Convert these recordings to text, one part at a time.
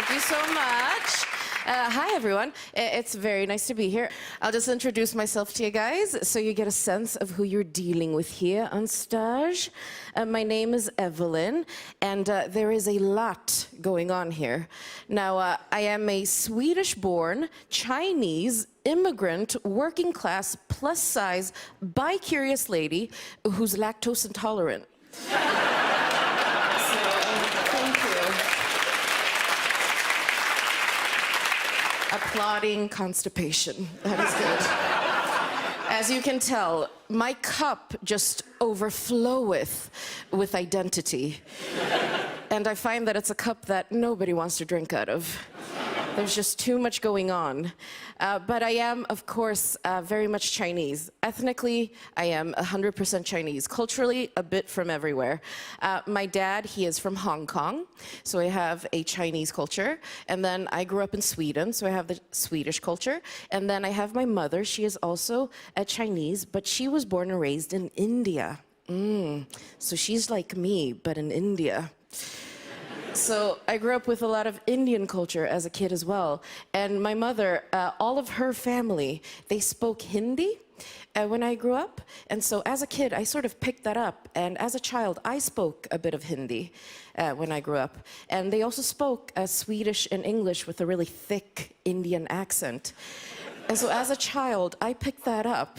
Thank you so much. Hi, everyone. It's very nice to be here. I'll just introduce myself to you guys so you get a sense of who you're dealing with here on stage. My name is Evelyn, and there is a lot going on here. Now, I am a Swedish-born, Chinese, immigrant, working-class, plus-size, bi-curious lady who's lactose intolerant. Applauding constipation. That is good. As you can tell, my cup just overfloweth with identity. And I find that it's a cup that nobody wants to drink out of. There's just too much going on. But I am, of course, very much Chinese. Ethnically, I am 100% Chinese. Culturally, a bit from everywhere. My dad, he is from Hong Kong, so I have a Chinese culture. And then I grew up in Sweden, so I have the Swedish culture. And then I have my mother. She is also a Chinese, but she was born and raised in India. So she's like me, but in India. So I grew up with a lot of Indian culture as a kid as well. And my mother, all of her family, they spoke Hindi when I grew up. And so as a kid, I sort of picked that up. And as a child, I spoke a bit of Hindi when I grew up. And they also spoke Swedish and English with a really thick Indian accent. And so as a child, I picked that up,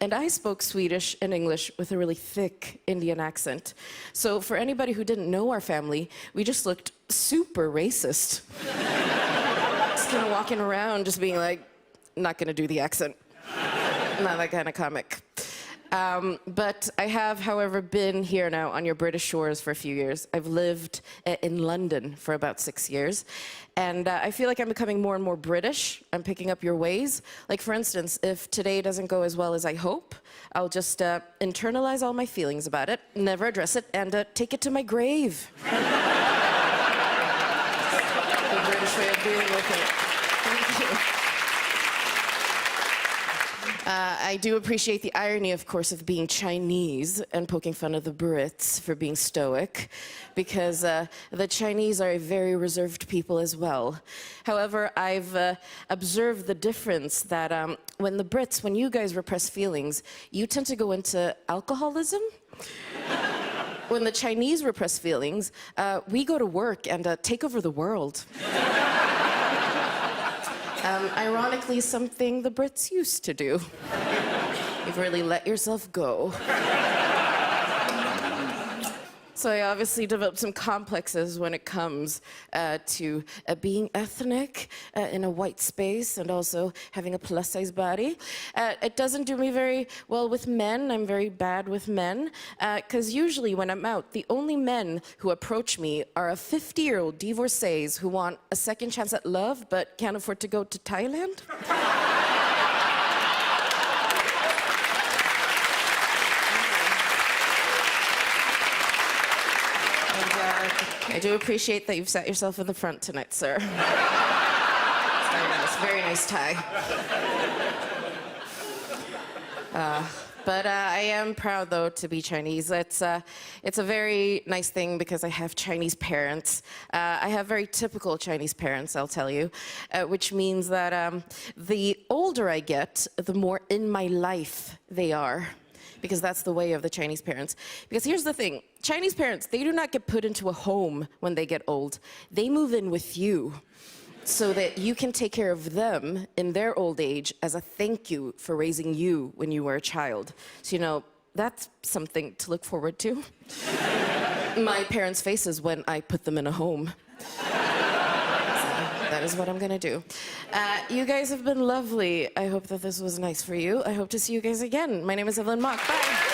and I spoke Swedish and English with a really thick Indian accent. So for anybody who didn't know our family, we just looked super racist. Just kind of walking around, just being like, not gonna do the accent. Not that kind of comic. But I have, however, been here now on your British shores for a few years. I've lived in London for about 6 years. And I feel like I'm becoming more and more British. I'm picking up your ways. Like, for instance, if today doesn't go as well as I hope, I'll just internalize all my feelings about it, never address it, and take it to my grave. The British way of dealing with it. Thank you. I do appreciate the irony, of course, of being Chinese and poking fun of the Brits for being stoic, because the Chinese are a very reserved people as well. However, I've observed the difference that when you guys repress feelings, you tend to go into alcoholism. When the Chinese repress feelings, we go to work and take over the world. Ironically, something the Brits used to do. You've really let yourself go. So I obviously developed some complexes when it comes to being ethnic in a white space and also having a plus-size body. It doesn't do me very well with men. I'm very bad with men. Because usually when I'm out, the only men who approach me are 50-year-old divorcees who want a second chance at love but can't afford to go to Thailand. I do appreciate that you've sat yourself in the front tonight, sir. It's very nice, very nice tie. But I am proud, though, to be Chinese. It's a very nice thing because I have Chinese parents. I have very typical Chinese parents, I'll tell you, which means that the older I get, the more in my life they are. Because that's the way of the Chinese parents. Because here's the thing, Chinese parents, they do not get put into a home when they get old. They move in with you so that you can take care of them in their old age as a thank you for raising you when you were a child. So, you know, that's something to look forward to. My parents' faces when I put them in a home. That is what I'm gonna do. You guys have been lovely. I hope that this was nice for you. I hope to see you guys again. My name is Evelyn Mok. Bye.